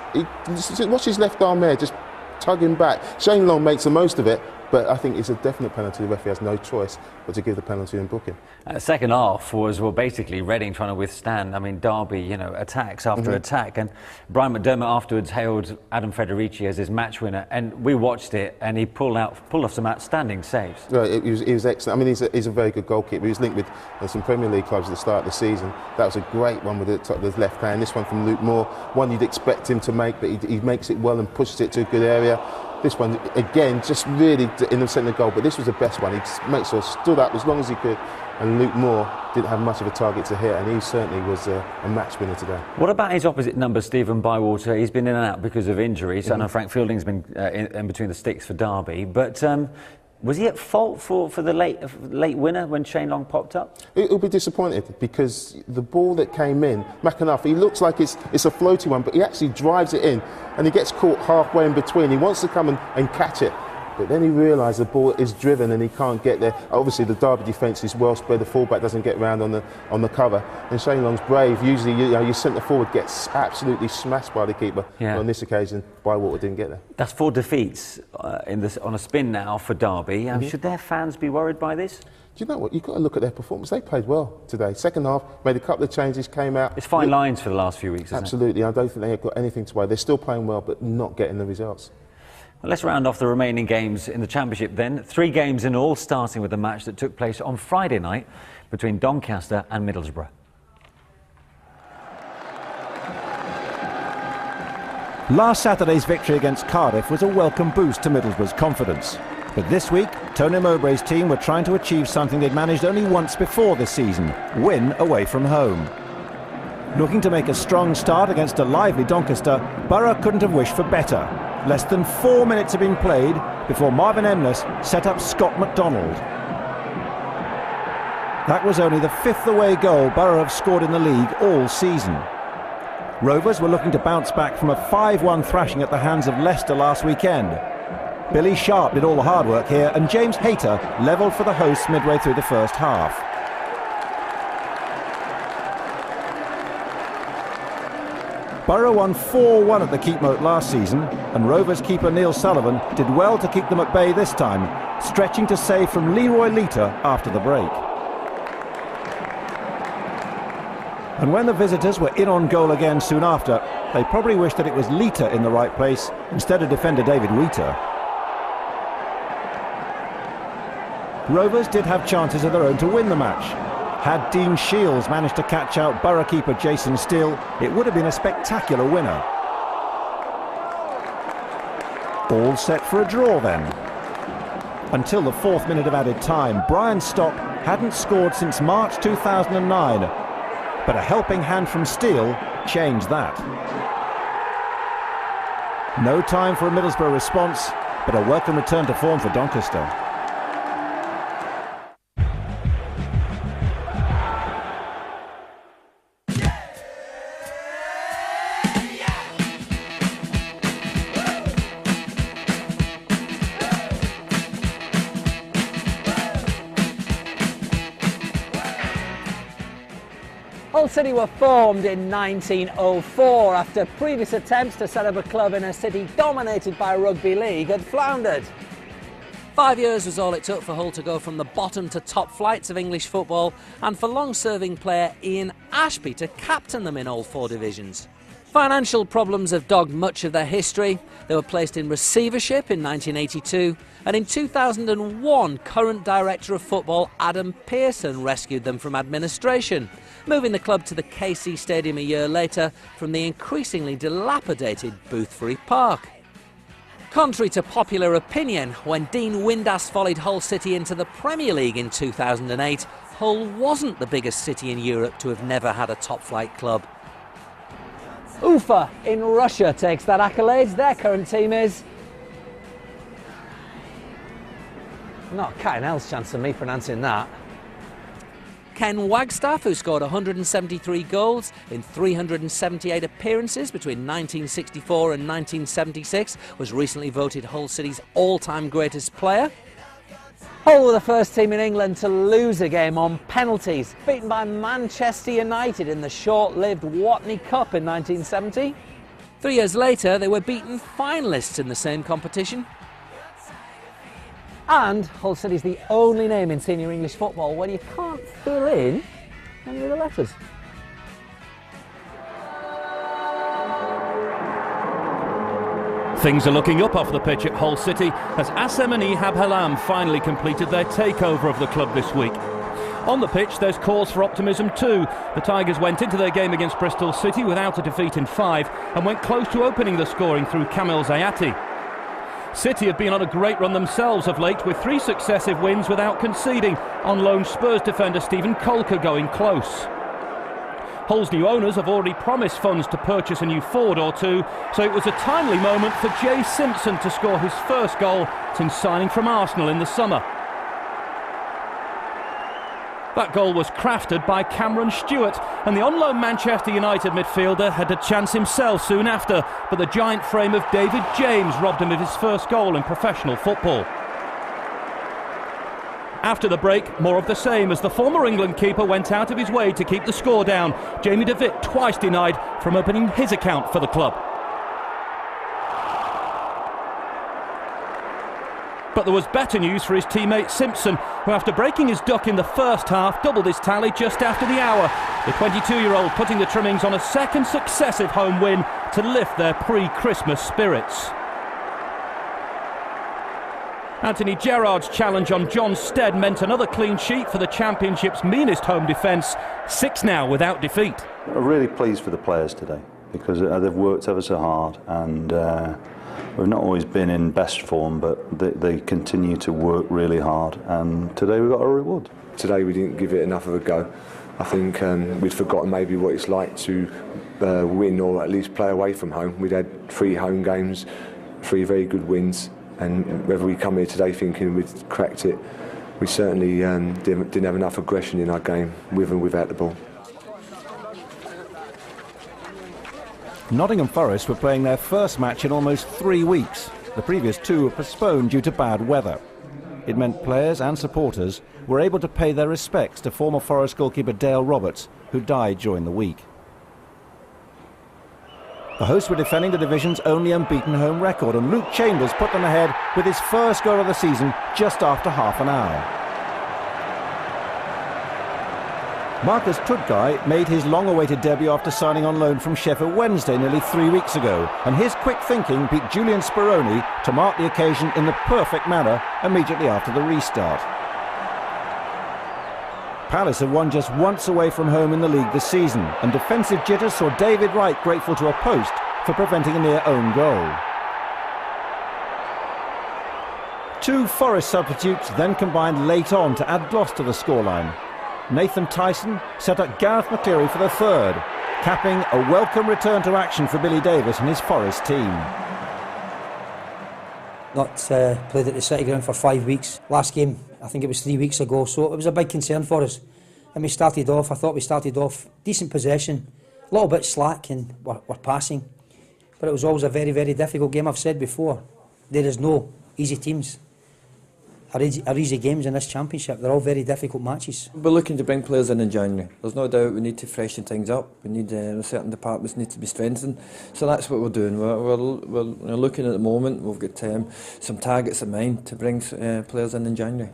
watch his left arm there, just tugging back. Shane Long makes the most of it. But I think it's a definite penalty. The referee has no choice but to give the penalty and book him. Second half was, basically Reading trying to withstand, Derby, attacks after attack. And Brian McDermott afterwards hailed Adam Federici as his match winner. And we watched it, and he pulled off some outstanding saves. Right, he was excellent. He's a very good goalkeeper. He was linked with some Premier League clubs at the start of the season. That was a great one with the top of the left hand. This one from Luke Moore, one you'd expect him to make, but he makes it well and pushes it to a good area. This one, again, just really in the centre goal, but this was the best one. He just makes sure stood up as long as he could, and Luke Moore didn't have much of a target to hit, and he certainly was a match winner today. What about his opposite number, Stephen Bywater? He's been in and out because of injuries. I know Frank Fielding's been in between the sticks for Derby, but was he at fault for the late winner when Shane Long popped up? He'll be disappointed, because the ball that came in, McAnuff, he looks like it's a floaty one, but he actually drives it in, and he gets caught halfway in between. He wants to come and catch it, but then he realised the ball is driven and he can't get there. Obviously the Derby defence is well spread, the fullback doesn't get round on the cover, and Shane Long's brave. Usually your centre forward gets absolutely smashed by the keeper. Yeah. On this occasion, Bywater didn't get there. That's 4 defeats on a spin now for Derby. Should their fans be worried by this? Do you know what? You've got to look at their performance. They played well today. Second half, made a couple of changes, came out. It's fine lines for the last few weeks, isn't it? Absolutely. I don't think they've got anything to worry. They're still playing well, but not getting the results. Well, let's round off the remaining games in the Championship then. 3 games in all, starting with the match that took place on Friday night between Doncaster and Middlesbrough. Last Saturday's victory against Cardiff was a welcome boost to Middlesbrough's confidence. But this week, Tony Mowbray's team were trying to achieve something they'd managed only once before this season: win away from home. Looking to make a strong start against a lively Doncaster, Borough couldn't have wished for better. Less than 4 minutes had been played before Marvin Emness set up Scott McDonald. That was only the 5th away goal Borough have scored in the league all season. Rovers were looking to bounce back from a 5-1 thrashing at the hands of Leicester last weekend. Billy Sharp did all the hard work here, and James Hayter levelled for the hosts midway through the first half. Borough won 4-1 at the Keepmoat last season, and Rovers keeper Neil Sullivan did well to keep them at bay this time, stretching to save from Leroy after the break. And when the visitors were in on goal again soon after, they probably wished that it was Leiter in the right place instead of defender David Wheater. Rovers did have chances of their own to win the match. Had Dean Shields managed to catch out Borough keeper Jason Steele, it would have been a spectacular winner. All set for a draw then. Until the 4th minute of added time, Brian Stock hadn't scored since March 2009, but a helping hand from Steele changed that. No time for a Middlesbrough response, but a welcome return to form for Doncaster. Hull City were formed in 1904 after previous attempts to set up a club in a city dominated by rugby league had floundered. 5 years was all it took for Hull to go from the bottom to top flights of English football, and for long-serving player Ian Ashby to captain them in all 4 divisions. Financial problems have dogged much of their history. They were placed in receivership in 1982, and in 2001 current director of football Adam Pearson rescued them from administration, moving the club to the KC Stadium a year later from the increasingly dilapidated Boothbury Park. Contrary to popular opinion, when Dean Windass volleyed Hull City into the Premier League in 2008, Hull wasn't the biggest city in Europe to have never had a top-flight club. Ufa in Russia takes that accolade. Their current team is... not a cat in hell's chance of me pronouncing that. Ken Wagstaff, who scored 173 goals in 378 appearances between 1964 and 1976, was recently voted Hull City's all-time greatest player. Hull were the first team in England to lose a game on penalties, beaten by Manchester United in the short-lived Watney Cup in 1970. 3 years later, they were beaten finalists in the same competition. And Hull City's the only name in senior English football where you can't fill in any of the letters. Things are looking up off the pitch at Hull City as Asemani Habhalam finally completed their takeover of the club this week. On the pitch, there's cause for optimism too. The Tigers went into their game against Bristol City without a defeat in 5 and went close to opening the scoring through Kamil Zayati. City have been on a great run themselves of late, with 3 successive wins without conceding, on loan Spurs defender Stephen Kolker going close. Hull's new owners have already promised funds to purchase a new forward or 2, so it was a timely moment for Jay Simpson to score his first goal since signing from Arsenal in the summer. That goal was crafted by Cameron Stewart, and the on-loan Manchester United midfielder had a chance himself soon after, but the giant frame of David James robbed him of his first goal in professional football. After the break, more of the same as the former England keeper went out of his way to keep the score down. Jamie De Witt twice denied from opening his account for the club. But there was better news for his teammate Simpson, who after breaking his duck in the first half doubled his tally just after the hour. The 22-year-old putting the trimmings on a second successive home win to lift their pre-Christmas spirits. Anthony Gerrard's challenge on John Stead meant another clean sheet for the Championship's meanest home defence, 6 now without defeat. I'm really pleased for the players today because they've worked ever so hard, and we've not always been in best form, but they continue to work really hard, and today we got a reward. Today we didn't give it enough of a go. I think we'd forgotten maybe what it's like to win or at least play away from home. We'd had 3 home games, 3 very good wins, and whether we come here today thinking we'd cracked it, we certainly didn't have enough aggression in our game with and without the ball. Nottingham Forest were playing their first match in almost 3 weeks. The previous 2 were postponed due to bad weather. It meant players and supporters were able to pay their respects to former Forest goalkeeper Dale Roberts, who died during the week. The hosts were defending the division's only unbeaten home record, and Luke Chambers put them ahead with his first goal of the season just after half an hour. Marcus Tudgai made his long-awaited debut after signing on loan from Sheffield Wednesday nearly 3 weeks ago, and his quick thinking beat Julian Speroni to mark the occasion in the perfect manner immediately after the restart. Palace have won just once away from home in the league this season, and defensive jitters saw David Wright grateful to a post for preventing a near own goal. Two Forest substitutes then combined late on to add gloss to the scoreline. Nathan Tyson set up Gareth McCleary for the third, capping a welcome return to action for Billy Davies and his Forest team. Not played at the City Ground for 5 weeks. Last game, I think it was 3 weeks ago, so it was a big concern for us. And I thought we started off decent possession, a little bit slack and we're passing. But it was always a very, very difficult game. I've said before, there is no easy teams. Are easy games in this championship. They're all very difficult matches. We're looking to bring players in January. There's no doubt we need to freshen things up. We need certain departments need to be strengthened. So that's what we're doing. We're looking at the moment. We've got some targets in mind to bring players in January.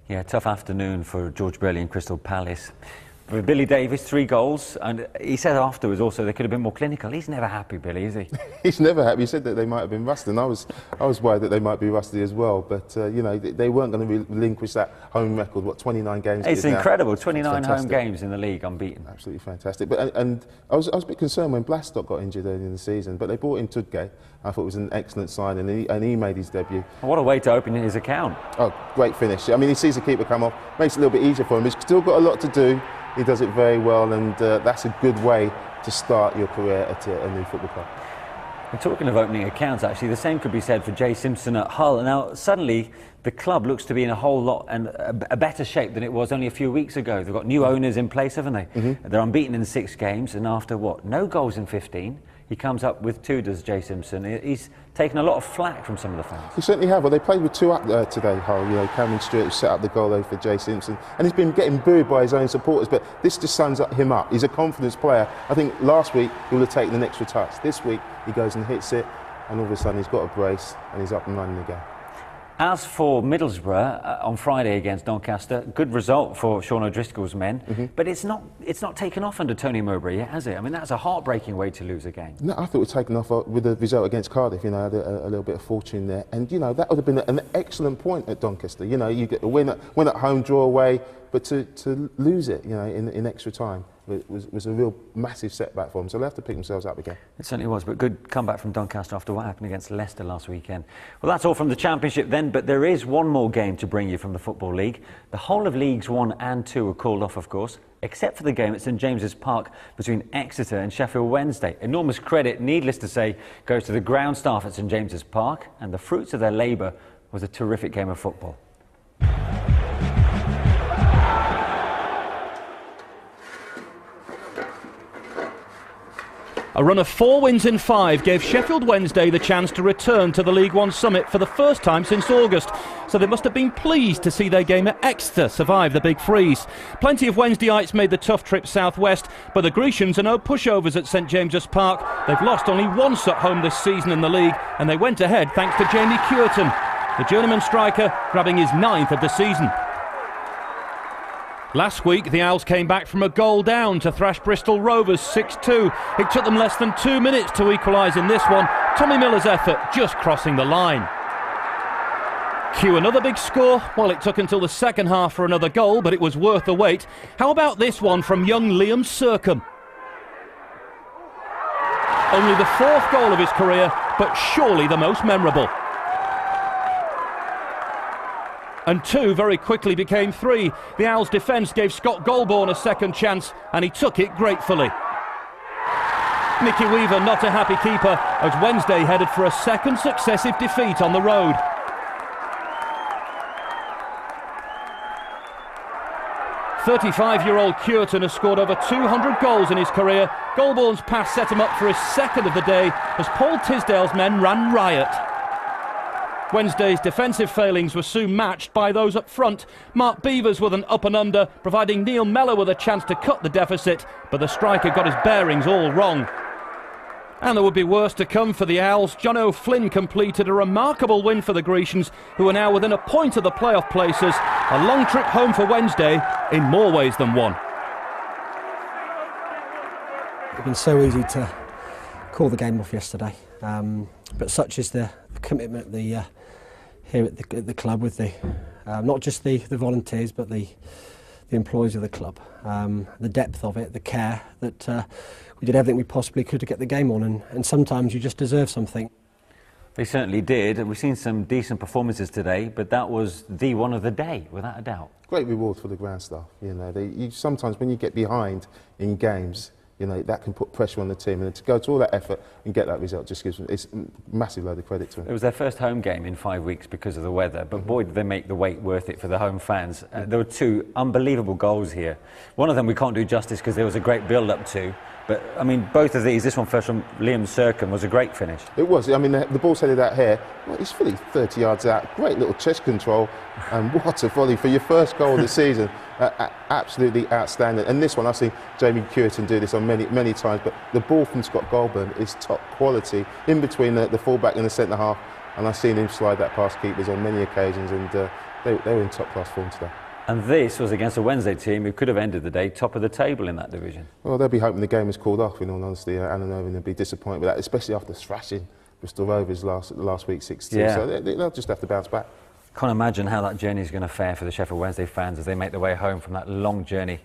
Yeah, tough afternoon for George Burley and Crystal Palace. With Billy Davies, 3 goals, and he said afterwards also they could have been more clinical. He's never happy, Billy, is he? He's never happy. He said that they might have been rusty, and I was worried that they might be rusty as well. But you know, they weren't going to relinquish that home record. What, 29 games? It's incredible. 29 home games in the league, unbeaten. Absolutely fantastic. But and I was a bit concerned when Blastock got injured early in the season, but they brought in Tudgay. I thought it was an excellent signing, and he made his debut. What a way to open his account. Oh, great finish. I mean, he sees the keeper come off, makes it a little bit easier for him. He's still got a lot to do. He does it very well, and that's a good way to start your career at a new football club. And talking of opening accounts, actually, the same could be said for Jay Simpson at Hull. Now, suddenly, the club looks to be in a whole lot and a better shape than it was only a few weeks ago. They've got new owners in place, haven't they? They're unbeaten in 6 games, and after what? No goals in 15. He comes up with 2, does Jay Simpson. He's taken a lot of flack from some of the fans. He certainly have. Well, they played with 2 up today, Hull. You know, Cameron Stewart who set up the goal there for Jay Simpson, and he's been getting booed by his own supporters. But this just sums him up. He's a confidence player. I think last week he would have taken an extra touch. This week he goes and hits it, and all of a sudden he's got a brace and he's up and running again. As for Middlesbrough on Friday against Doncaster, good result for Sean O'Driscoll's men, but it's not taken off under Tony Mowbray yet, has it? I mean, that's a heartbreaking way to lose a game. No, I thought it was taken off with the result against Cardiff. You know, had a little bit of fortune there, and you know that would have been an excellent point at Doncaster. You know, you get a win at home, draw away, but to lose it, you know, in extra time was a real massive setback for them. So they'll have to pick themselves up again. It certainly was, but good comeback from Doncaster after what happened against Leicester last weekend. Well, that's all from the Championship then, but there is one more game to bring you from the Football League. The whole of Leagues 1 and 2 were called off, of course, except for the game at St James's Park between Exeter and Sheffield Wednesday. Enormous credit, needless to say, goes to the ground staff at St James's Park, and the fruits of their labour was a terrific game of football. A run of 4 wins in 5 gave Sheffield Wednesday the chance to return to the League One summit for the first time since August, so they must have been pleased to see their game at Exeter survive the big freeze. Plenty of Wednesdayites made the tough trip southwest, but the Grecians are no pushovers at St James's Park. They've lost only once at home this season in the league, and they went ahead thanks to Jamie Cureton, the journeyman striker grabbing his 9th of the season. Last week, the Owls came back from a goal down to thrash Bristol Rovers 6-2. It took them less than 2 minutes to equalise in this one. Tommy Miller's effort just crossing the line. Cue another big score. Well, it took until the second half for another goal, but it was worth the wait. How about this one from young Liam Sercombe? Only the 4th goal of his career, but surely the most memorable. And 2 very quickly became 3. The Owls' defence gave Scott Golborn a second chance, and he took it gratefully. Mickey Weaver not a happy keeper as Wednesday headed for a second successive defeat on the road. "35-year-old Cureton has scored over 200 goals in his career. Golborn's pass set him up for his 2nd of the day as Paul Tisdale's men ran riot. Wednesday's defensive failings were soon matched by those up front. Mark Beavers with an up and under, providing Neil Mellor with a chance to cut the deficit, but the striker got his bearings all wrong. And there would be worse to come for the Owls. John O'Flynn completed a remarkable win for the Grecians, who are now within a point of the playoff places. A long trip home for Wednesday in more ways than one. It's been so easy to call the game off yesterday, but such is the commitment here at the club with not just the volunteers but the employees of the club, the depth of it, the care that we did everything we possibly could to get the game on, and sometimes you just deserve something. They certainly did. We've seen some decent performances today, but that was the one of the day, without a doubt. Great reward for the ground staff. You know, sometimes when you get behind in games, you know, that can put pressure on the team, and to go to all that effort and get that result just gives them, it's a massive load of credit to them. It was their first home game in 5 weeks because of the weather, but boy did they make the wait worth it for the home fans. There were two unbelievable goals here. One of them we can't do justice because there was a great build-up to, but I mean both of these, this one first from Liam Serkin was a great finish. It was. I mean the ball's headed out here, well, he's fully 30 yards out, great little chest control, and what a volley for your first goal of the season. Absolutely outstanding. And this one, I've seen Jamie Curtin do this on many times, but the ball from Scott Goldburn is top quality in between the fullback and the centre half, and I've seen him slide that past keepers on many occasions, and they were in top class form today. And this was against a Wednesday team who could have ended the day top of the table in that division. Well, they'll be hoping the game is called off, in all honesty. Alan Irvine will be disappointed with that, especially after thrashing Bristol Rovers last week 6-2. Yeah. So they'll just have to bounce back. Can't imagine how that journey is going to fare for the Sheffield Wednesday fans as they make their way home from that long journey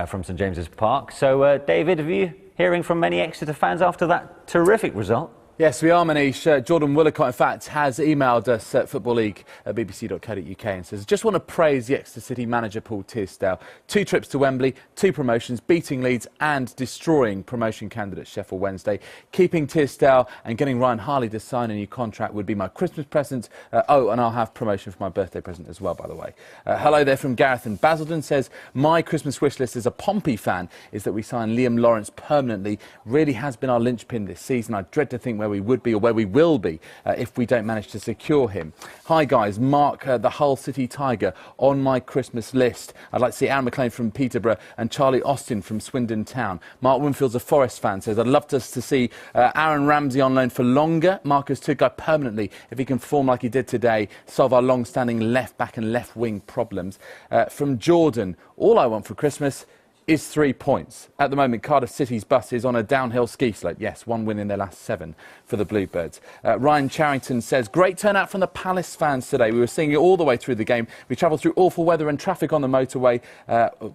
from St James's Park. So, David, have you hearing from many Exeter fans after that terrific result? Yes, we are, Manish. Jordan Willicott, in fact, has emailed us at Football League at bbc.co.uk and says, just want to praise the Exeter City manager Paul Tisdale. 2 trips to Wembley, 2 promotions, beating Leeds and destroying promotion candidate Sheffield Wednesday. Keeping Tisdale and getting Ryan Harley to sign a new contract would be my Christmas present. Oh, and I'll have promotion for my birthday present as well, by the way. Hello there from Gareth in Basildon says, my Christmas wish list as a Pompey fan is that we sign Liam Lawrence permanently. Really has been our linchpin this season. I dread to think where we would be or where we will be if we don't manage to secure him. Hi guys, Mark the Hull City Tiger on my Christmas list. I'd like to see Aaron McLean from Peterborough and Charlie Austin from Swindon Town. Mark Winfield's a Forest fan, says I'd love us to see Aaron Ramsey on loan for longer. Marcus Tudguy permanently if he can perform like he did today, solve our long-standing left back and left wing problems. From Jordan, all I want for Christmas is 3 points. At the moment, Cardiff City's bus is on a downhill ski slope. Yes, 1 win in their last 7 for the Bluebirds. Ryan Charrington says, great turnout from the Palace fans today. We were seeing it all the way through the game. We travelled through awful weather and traffic on the motorway,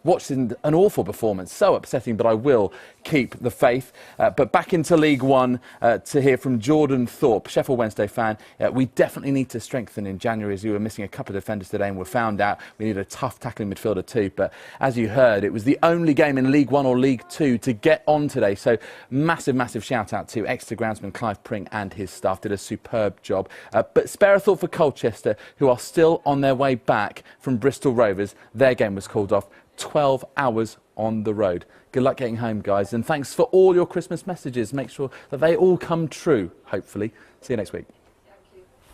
watching an awful performance. So upsetting, but I will keep the faith. But back into League One to hear from Jordan Thorpe, Sheffield Wednesday fan. We definitely need to strengthen in January, as we were missing a couple of defenders today and we found out we need a tough tackling midfielder too. But as you heard, it was the only game in League One or League Two to get on today. So massive shout out to Exeter groundsman Clive Pring and his staff. Did a superb job. But spare a thought for Colchester, who are still on their way back from Bristol Rovers. Their game was called off. 12 hours on the road. Good luck getting home, guys, and thanks for all your Christmas messages. Make sure that they all come true, hopefully. See you next week.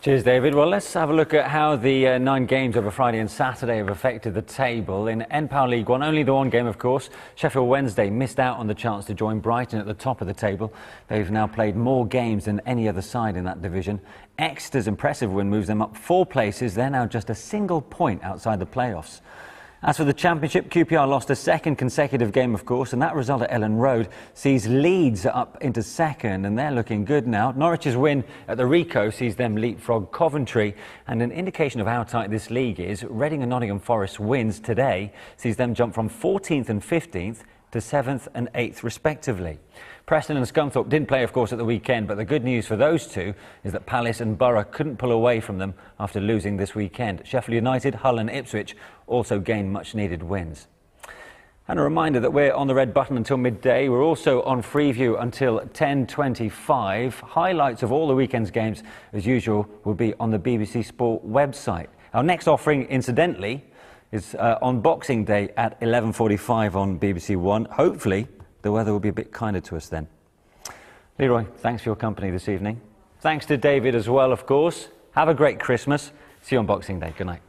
Cheers, David. Well, let's have a look at how the 9 games over Friday and Saturday have affected the table. In NPAL League One, only the one game, of course. Sheffield Wednesday missed out on the chance to join Brighton at the top of the table. They've now played more games than any other side in that division. Exeter's impressive win moves them up 4 places. They're now just a single point outside the playoffs. As for the Championship, QPR lost a 2nd consecutive game, of course, and that result at Ellen Road sees Leeds up into 2nd, and they're looking good now. Norwich's win at the Rico sees them leapfrog Coventry, and an indication of how tight this league is, Reading and Nottingham Forest wins today sees them jump from 14th and 15th to 7th and 8th, respectively. Preston and Scunthorpe didn't play, of course, at the weekend, but the good news for those two is that Palace and Borough couldn't pull away from them after losing this weekend. Sheffield United, Hull and Ipswich also gained much-needed wins. And a reminder that we're on the red button until midday. We're also on Freeview until 10:25. Highlights of all the weekend's games, as usual, will be on the BBC Sport website. Our next offering, incidentally, is on Boxing Day at 11:45 on BBC One. Hopefully, the weather will be a bit kinder to us then. Leroy, thanks for your company this evening. Thanks to David as well, of course. Have a great Christmas. See you on Boxing Day. Good night.